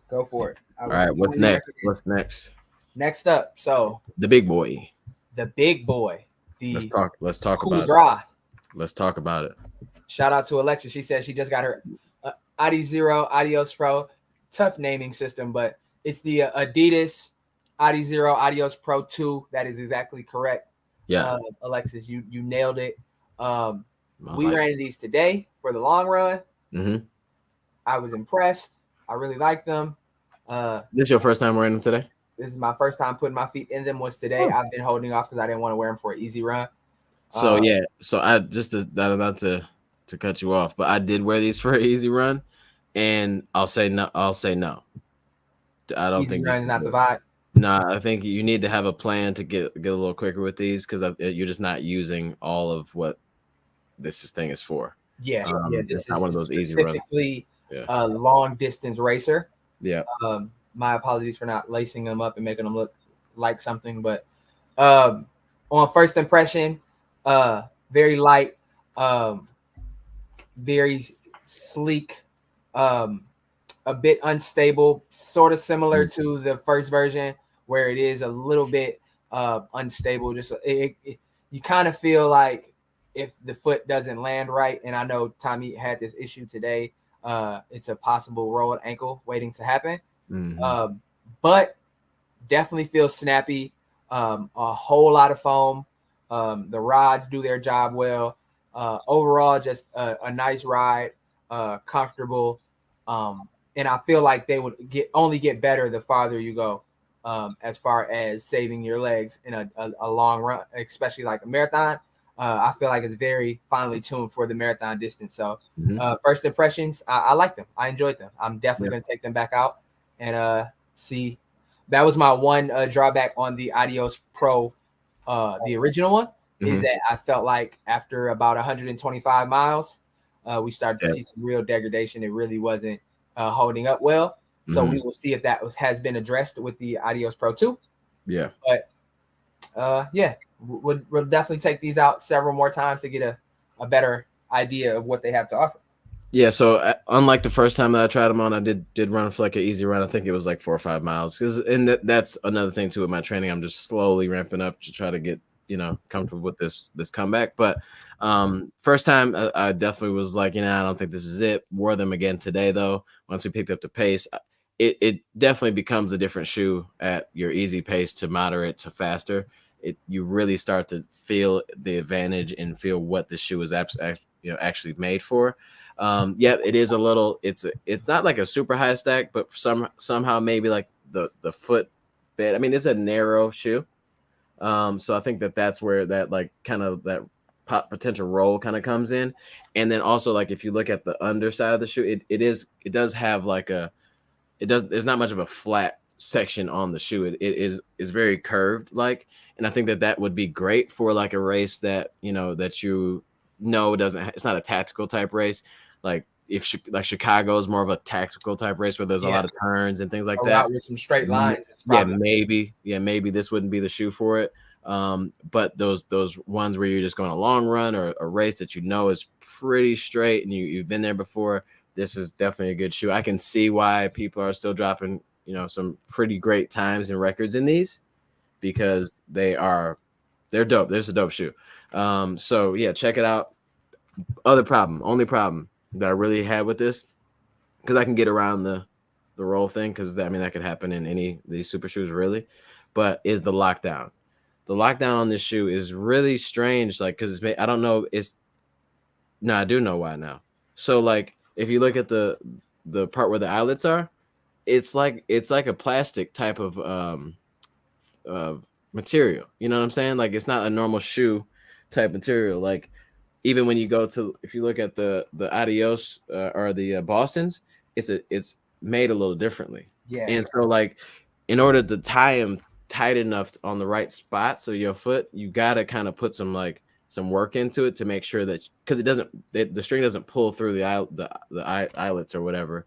Go for it. All right, what's next? What's next? Next up, so The big boy. the big boy, the Let's talk Coup about Gras. it. Let's talk about it. Shout out to Alexa. She said she just got her Adizero Adios Pro. Tough naming system, but it's the Adidas Adizero Adios Pro 2. That is exactly correct. Yeah, Alexis, you nailed it. We ran these today for the long run. Mm-hmm. I was impressed. I really liked them. This is your first time wearing them today? This is my first time putting my feet in them. Was today. I've been holding off because I didn't want to wear them for an easy run. So so I just not to cut you off, but I did wear these for an easy run, and I'll say no. I don't Easy think run is not the vibe. No, I think you need to have a plan to get a little quicker with these because you're just not using all of what this thing is for. Yeah, this is not one of those easy runs. Specifically a long distance racer. Yeah. My apologies for not lacing them up and making them look like something, but on first impression, very light, very sleek, a bit unstable, sort of similar to the first version where it is a little bit unstable. Just you kind of feel like if the foot doesn't land right, and I know Tommy had this issue today, it's a possible rolled ankle waiting to happen. But definitely feels snappy. A whole lot of foam. The rods do their job well. Overall, just a nice ride, comfortable. And I feel like they would only get better the farther you go, as far as saving your legs in a long run, especially like a marathon. I feel like it's very finely tuned for the marathon distance. So first impressions, I like them. I enjoyed them. I'm definitely going to take them back out and see. That was my one drawback on the Adios Pro, the original one, is that I felt like after about 125 miles, we started to see some real degradation. It really wasn't holding up well. So we will see if that has been addressed with the Adios Pro 2. Yeah. But we'll definitely take these out several more times to get a better idea of what they have to offer. Yeah, so unlike the first time that I tried them on, I did run for like an easy run. I think it was like 4 or 5 miles. And that's another thing too with my training. I'm just slowly ramping up to try to get comfortable with this comeback. But first time I definitely was like, I don't think this is it. Wore them again today though. Once we picked up the pace, it definitely becomes a different shoe at your easy pace to moderate to faster. You really start to feel the advantage and feel what this shoe is actually made for. It is a little. It's not like a super high stack, but somehow maybe like the foot bed. I mean, it's a narrow shoe, so I think that's where that like kind of that potential roll kind of comes in, and then also like if you look at the underside of the shoe, it does have like there's not much of a flat section on the shoe. It is very curved like, and I think that would be great for like a race that doesn't. It's not a tactical type race. Like if like Chicago is more of a tactical type race where there's a lot of turns and things like that with some straight lines. Maybe this wouldn't be the shoe for it. But those ones where you're just going a long run or a race that is pretty straight and you've been there before, this is definitely a good shoe. I can see why people are still dropping some pretty great times and records in these because they're dope. There's a dope shoe. So yeah, check it out. Only problem that I really had with this, because I can get around the roll thing, because that could happen in any of these super shoes really, but is the lockdown. The lockdown on this shoe is really strange, like because I don't know. I do know why now. So like if you look at the part where the eyelets are, it's like a plastic type of material. You know what I'm saying? Like it's not a normal shoe type material. Like even when you go to, if you look at the Adios or the Boston's, it's made a little differently. Yeah, And so like in order to tie them tight enough on the right spot, so your foot, you gotta kind of put some work into it to make sure that, because the string doesn't pull through the eyelets or whatever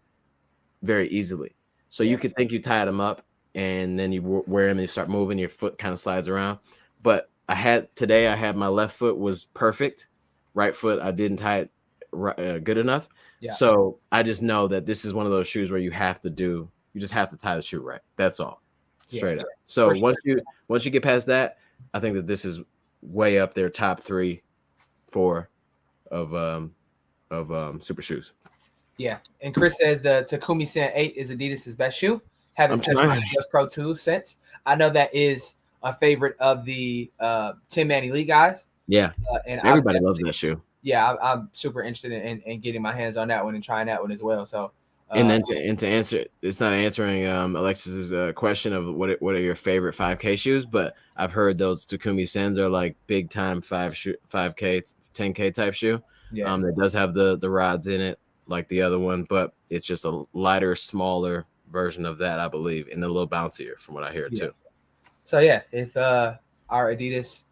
very easily. So yeah, you could think you tied them up, and then you wear them and you start moving, your foot kind of slides around. But I had my left foot was perfect, right foot I didn't tie it good enough. yeah, So I just know that this is one of those shoes where you just have to tie the shoe right. That's all, yeah, straight up. So for sure. once you get past that, I think that this is way up there, top 3, 4 of super shoes. Yeah, and Chris says the Takumi Sen 8 is Adidas' best shoe. Haven't I'm touched my trying. Adios Pro 2 since. I know that is a favorite of the 10-man elite guys. Yeah, And everybody loves that shoe. I'm super interested in getting my hands on that one and trying that one as well. So, And then to answer, it's not answering Alexis's question of what are your favorite 5K shoes, but I've heard those Takumi Sens are like big time 5K 10K type shoe. yeah, That does have the rods in it like the other one, but it's just a lighter, smaller version of that, I believe, and a little bouncier from what I hear yeah. too. So yeah, if our Adidas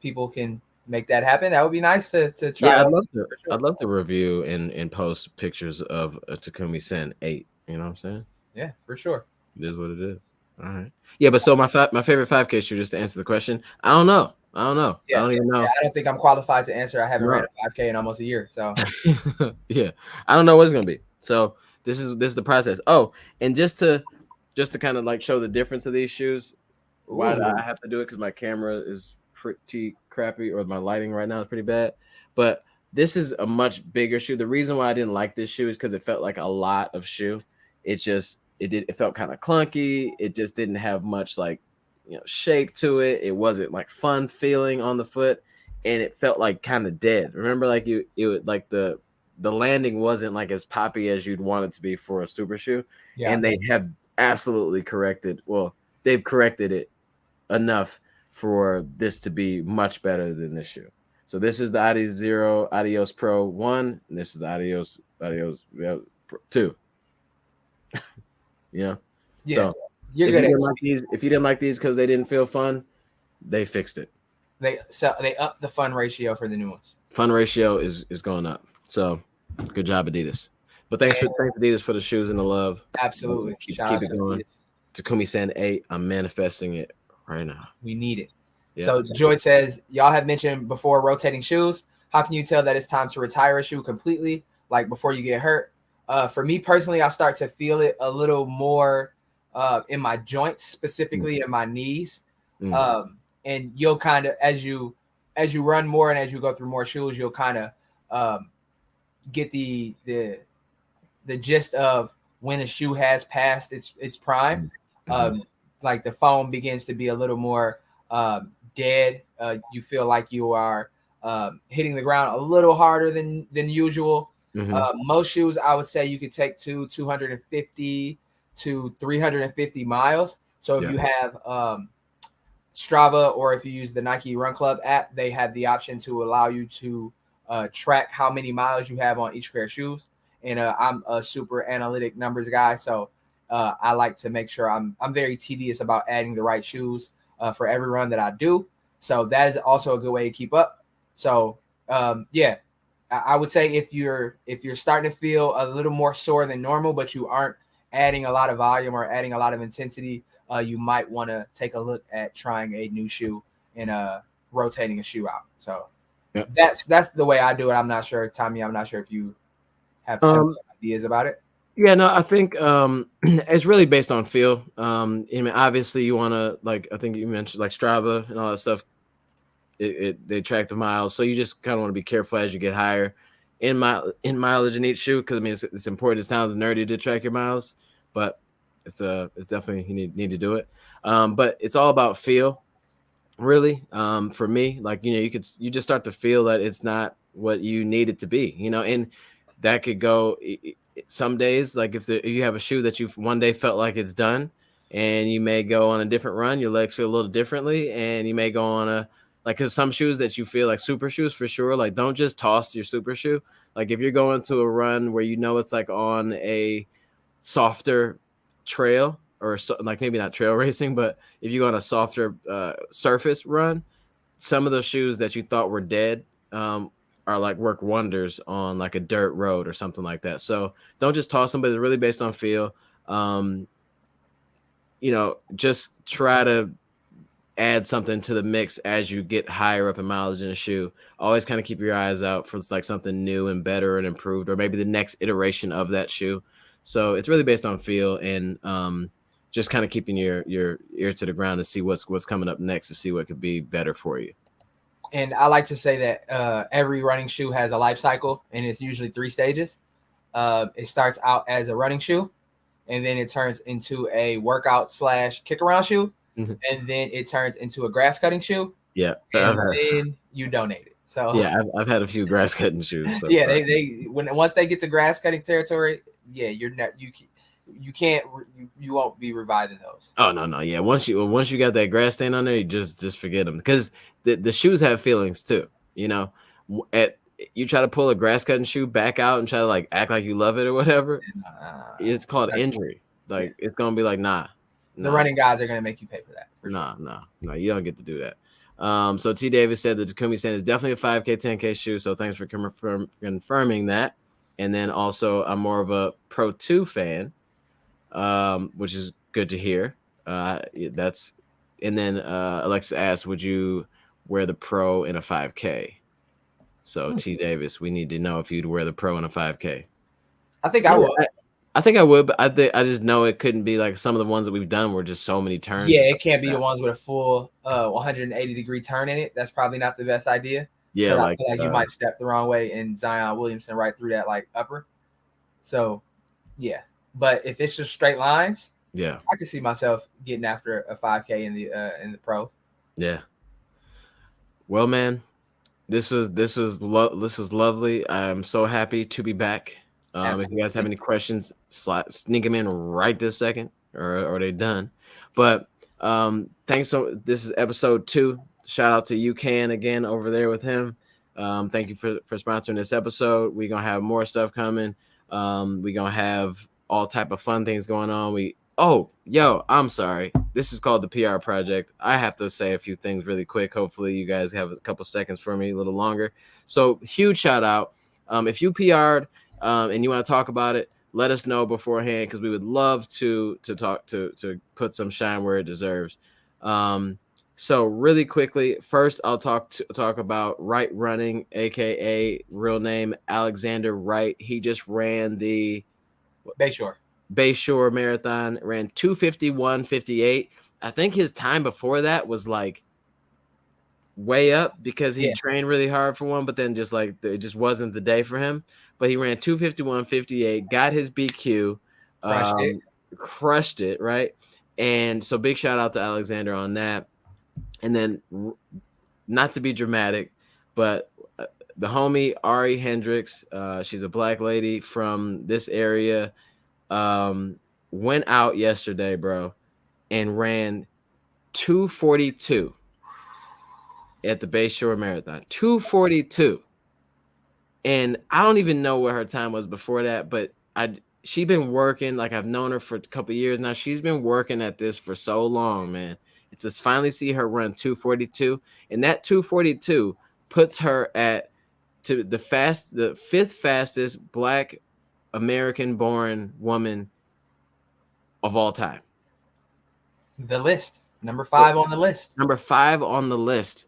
people can make that happen, that would be nice to try. Yeah, Out for sure. I'd love to review and post pictures of a Takumi Sen 8. You know what I'm saying? Yeah, for sure. It is what it is. All right. Yeah, but so my favorite 5K shoe, just to answer the question, I don't know. I don't know. I Yeah. don't even know. I don't think I'm qualified to answer. I haven't No. ran a 5K in almost a year. So Yeah, I don't know what it's gonna be. So this is the process. Oh, and just to kind of like show the difference of these shoes. Why do I have to do it? Because my camera is pretty crappy, or my lighting right now is pretty bad. But this is a much bigger shoe. The reason why I didn't like this shoe is because it felt like a lot of shoe. It felt kind of clunky. It just didn't have much like shape to it. It wasn't like fun feeling on the foot, and it felt like kind of dead. Remember, like it would like the landing wasn't like as poppy as you'd want it to be for a super shoe. yeah, And they have absolutely corrected. Well, they've corrected it enough for this to be much better than this shoe. So this is the Adizero Adios Pro 1, and this is the Adios 2. Yeah. yeah. So You're if good. if you didn't like these because they didn't feel fun, they fixed it. They up the fun ratio for the new ones. Fun ratio is going up. So good job, Adidas. But thanks Adidas for the shoes and the love. Absolutely. Keep Shout it out going. to Takumi Sen 8. I'm manifesting it right now. We need it. Yeah. So Joy says, y'all have mentioned before rotating shoes. How can you tell that it's time to retire a shoe completely, like before you get hurt? For me personally, I start to feel it a little more in my joints, specifically in my knees. And you'll kind of, as you run more and as you go through more shoes, you'll kind of get the gist of when a shoe has passed its prime. Like the foam begins to be a little more dead. You feel like you are hitting the ground a little harder than usual. Most shoes, I would say, you could take to 250 to 350 miles. So if you have Strava, or if you use the Nike Run Club app, they have the option to allow you to track how many miles you have on each pair of shoes. And I'm a super analytic numbers guy, so I like to make sure I'm very tedious about adding the right shoes for every run that I do. So that is also a good way to keep up. So yeah, I would say if you're starting to feel a little more sore than normal, but you aren't adding a lot of volume or adding a lot of intensity, you might want to take a look at trying a new shoe and rotating a shoe out. So that's the way I do it. I'm not sure, Tommy. I'm not sure if you have some ideas about it. Yeah, no, I think it's really based on feel. I mean, obviously, you want to, like, I think you mentioned like Strava and all that stuff. They track the miles, so you just kind of want to be careful as you get higher in mileage in each shoe, because I mean it's important. It sounds nerdy to track your miles, but it's definitely you need to do it. But it's all about feel, really. For me, like you just start to feel that it's not what you need it to be, and that could go some days. Like if you have a shoe that you've one day felt like it's done, and you may go on a different run, your legs feel a little differently, and you may go on a like because some shoes that you feel like super shoes for sure. Like don't just toss your super shoe. Like if you're going to a run where it's like on a softer trail or like maybe not trail racing, but if you go on a softer surface run, some of those shoes that you thought were dead are like work wonders on like a dirt road or something like that. So don't just toss them, but it's really based on feel. Um, just try to add something to the mix as you get higher up in mileage in a shoe. Always kind of keep your eyes out for like something new and better and improved, or maybe the next iteration of that shoe. So it's really based on feel and just kind of keeping your ear to the ground to see what's coming up next, to see what could be better for you. And I like to say that every running shoe has a life cycle, and it's usually 3 stages. It starts out as a running shoe, and then it turns into a workout / kick around shoe, and then it turns into a grass cutting shoe. Yeah, and then you donate it. So yeah, I've had a few grass cutting shoes. So yeah, they once they get to grass cutting territory, yeah, you won't be reviving those. Oh no, yeah. Once you got that grass stain on there, you just forget them, because the shoes have feelings too. You try to pull a grass cutting shoe back out and try to like act like you love it or whatever. It's called injury. Like it's gonna be like nah. The running guys are gonna make you pay for that. No, you don't get to do that. So T. Davis said the Takumi Sen is definitely a 5K, 10K shoe. So thanks for confirming that. And then also, I'm more of a Pro 2 fan, which is good to hear. And then Alexa asked, would you wear the Pro in a 5K? So T. Davis, we need to know if you'd wear the Pro in a 5K. I think I would. I think I would, but I just know it couldn't be like some of the ones that we've done were just so many turns. Yeah, it can't be the ones with a full 180-degree turn in it. That's probably not the best idea. Yeah, I feel like you might step the wrong way and Zion Williamson right through that like upper. So, yeah. But if it's just straight lines, yeah, I can see myself getting after a 5K in the Pro. Yeah. Well, man, this was lovely. I'm so happy to be back. If you guys have any questions, sneak them in right this second, or they done. But thanks. So this is episode 2. Shout out to UCAN again over there with him. Thank you for sponsoring this episode. We're gonna have more stuff coming. We're gonna have all type of fun things going on. I'm sorry. This is called the PR Project. I have to say a few things really quick. Hopefully you guys have a couple seconds for me, a little longer. So huge shout out. If you PR'd and you want to talk about it, let us know beforehand, because we would love to talk to put some shine where it deserves. So really quickly, first I'll talk about Wright Running, aka real name Alexander Wright. He just ran the Bayshore Marathon, ran 2:51:58. I think his time before that was like way up because he trained really hard for one, but then just like it just wasn't the day for him. But he ran 2:51:58, got his BQ, crushed it, right? And so big shout out to Alexander on that. And then, not to be dramatic, but the homie Ari Hendricks, she's a black lady from this area, went out yesterday, bro, and ran 2:42 at the Bayshore Marathon. 2:42. And I don't even know what her time was before that, but she's been working. Like, I've known her for a couple of years now. She's been working at this for so long, man. And to finally see her run 2:42, and that 2:42 puts her to the 5th fastest Black American-born woman of all time. The list, number 5 on the list. Number 5 on the list.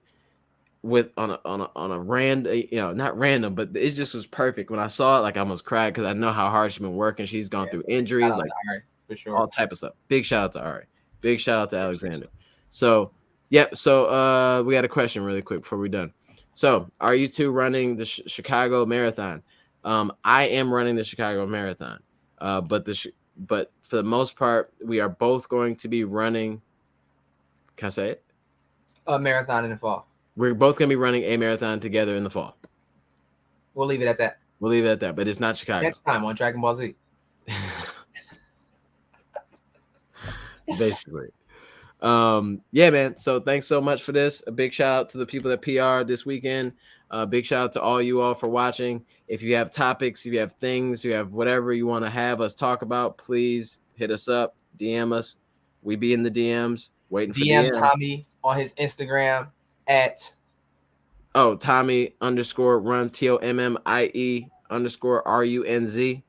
With on a random, not random, but it just was perfect. When I saw it, like, I almost cried because I know how hard she's been working. She's gone through injuries, like Ari, for sure, all type of stuff. Big shout out to Ari. Big shout out to Alexander. So, yep. So, we got a question really quick before we're done. So, are you two running the Chicago Marathon? I am running the Chicago Marathon, but for the most part, we are both going to be running. Can I say it? A marathon in the fall. We're both going to be running a marathon together in the fall. We'll leave it at that. We'll leave it at that. But it's not Chicago. Next time on Dragon Ball Z. Basically. Yeah, man. So thanks so much for this. A big shout out to the people that PR this weekend. Big shout out to all you all for watching. If you have topics, if you have things, you have whatever you want to have us talk about, please hit us up, DM us. We be in the DMs waiting for DM DMs. Tommy on his Instagram at Tommy _runs TOMMIE_RUNZ.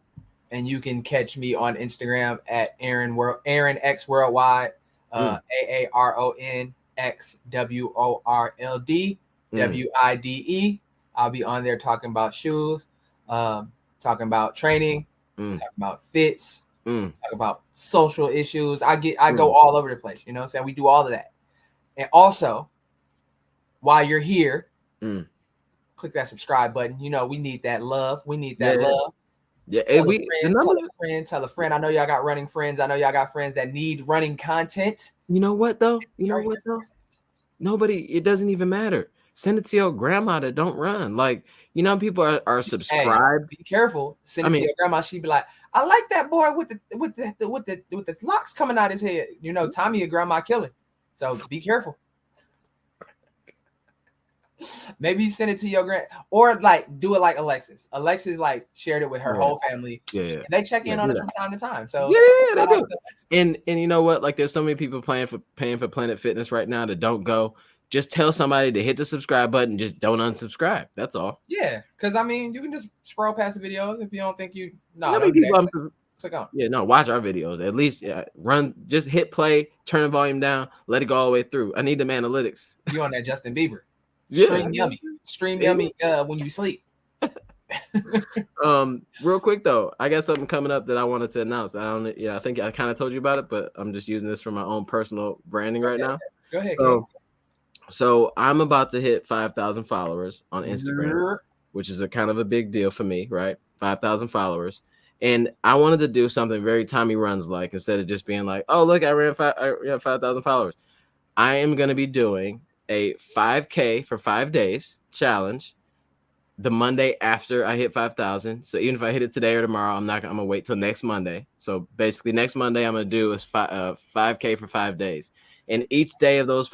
And you can catch me on Instagram at Aaron X Worldwide, AARON XWORLD WIDE. I'll be on there talking about shoes, talking about training, talking about fits, talking about social issues. I go all over the place. You know what I'm saying? We do all of that. And also, while you're here, click that subscribe button. You know, we need that love. We need that love. Yeah, tell a friend. I know y'all got running friends. I know y'all got friends that need running content. You know what though? Nobody, it doesn't even matter. Send it to your grandma that don't run. Like, you know, people are subscribed. Hey, be careful. Send it to your grandma. She'd be like, I like that boy with the locks coming out his head. You know, Tommy, your grandma killing. So be careful. Maybe send it to your grand, or like do it like Alexis. Alexis like shared it with her whole family. Yeah, they check in on us from time to time. So they do. And you know what? Like, there's so many people paying for Planet Fitness right now that don't go. Just tell somebody to hit the subscribe button. Just don't unsubscribe. That's all. Yeah, because I mean, you can just scroll past the videos if you don't think you. No, click on. Yeah, no, watch our videos. At least run. Just hit play. Turn the volume down. Let it go all the way through. I need them analytics. You on that Justin Bieber? Yeah. Stream yummy when you sleep. Real quick though, I got something coming up that I wanted to announce. I think I kind of told you about it, but I'm just using this for my own personal branding right now. Go ahead. So I'm about to hit 5,000 followers on Instagram, which is a kind of a big deal for me, right? 5,000 followers. And I wanted to do something very Tommy Runs like, instead of just being like, oh, look, I ran 5,000 followers. I am going to be doing a 5K for 5 days challenge the Monday after I hit 5,000. So even if I hit it today or tomorrow, I'm gonna wait till next Monday. So basically next Monday I'm gonna do is 5K for 5 days. And each day of those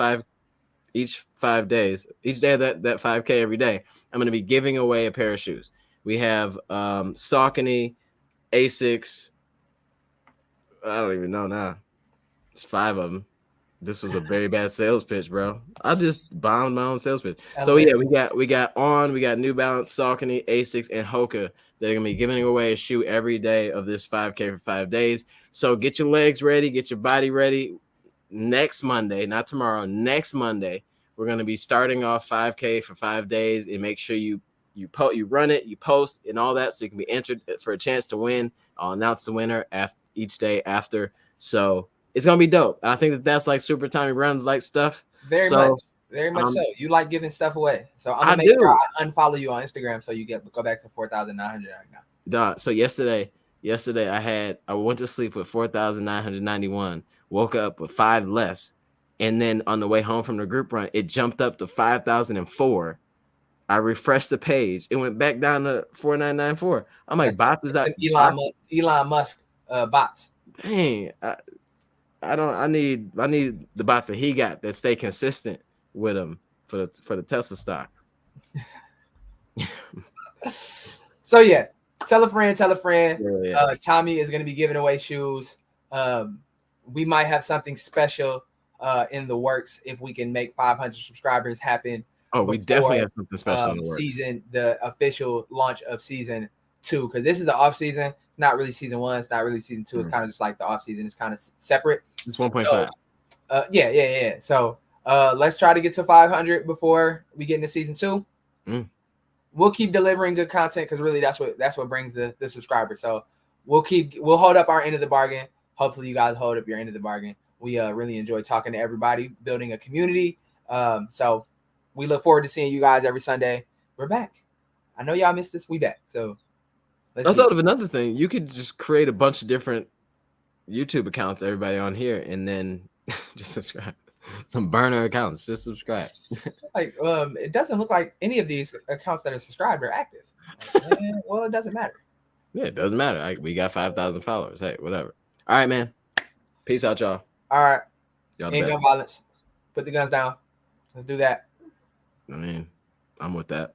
each day of that 5K every day, I'm gonna be giving away a pair of shoes. We have Saucony, Asics. I don't even know now. It's 5 of them. This was a very bad sales pitch, bro. I just bombed my own sales pitch. So yeah, we got New Balance, Saucony, Asics, and Hoka that are gonna be giving away a shoe every day of this 5K for 5 days. So get your legs ready, get your body ready. Next Monday, not tomorrow, next Monday, we're gonna be starting off 5K for 5 days, and make sure you run it, you post, and all that, so you can be entered for a chance to win. I'll announce the winner each day after. So it's gonna be dope. I think that's like super Tommy Runs like stuff. Very much so. You like giving stuff away, so I'm gonna make sure I unfollow you on Instagram so you go back to 4,900 right now. So yesterday I went to sleep with 4,991. Woke up with 5 less, and then on the way home from the group run, it jumped up to 5,004. I refreshed the page, it went back down to 4,994. I'm like, bots is out. Elon Musk bots. Dang. I need the bots that he got that stay consistent with him for the Tesla stock. So yeah, tell a friend. Yeah. Tommy is going to be giving away shoes. We might have something special in the works if we can make 500 subscribers happen. Oh, we definitely have something special in the works. The official launch of season 2, because this is the off season. It's not really season 1. It's not really season 2. It's kind of just like the off season. It's kind of separate. It's 1.5. Yeah. So let's try to get to 500 before we get into season 2. We'll keep delivering good content, because really that's what brings the subscribers. So we'll hold up our end of the bargain. Hopefully you guys hold up your end of the bargain. We really enjoy talking to everybody, building a community. So we look forward to seeing you guys every Sunday. We're back. I know y'all missed us. We back. So I thought of another thing. You could just create a bunch of different YouTube accounts, everybody on here, and then just subscribe. Some burner accounts, just subscribe. Like, it doesn't look like any of these accounts that are subscribed are active. Well, it doesn't matter. Yeah, it doesn't matter. We got 5,000 followers. Hey, whatever. All right, man. Peace out, y'all. All right. Y'all Ain't the gun best. violence. Put the guns down. Let's do that. I mean, I'm with that.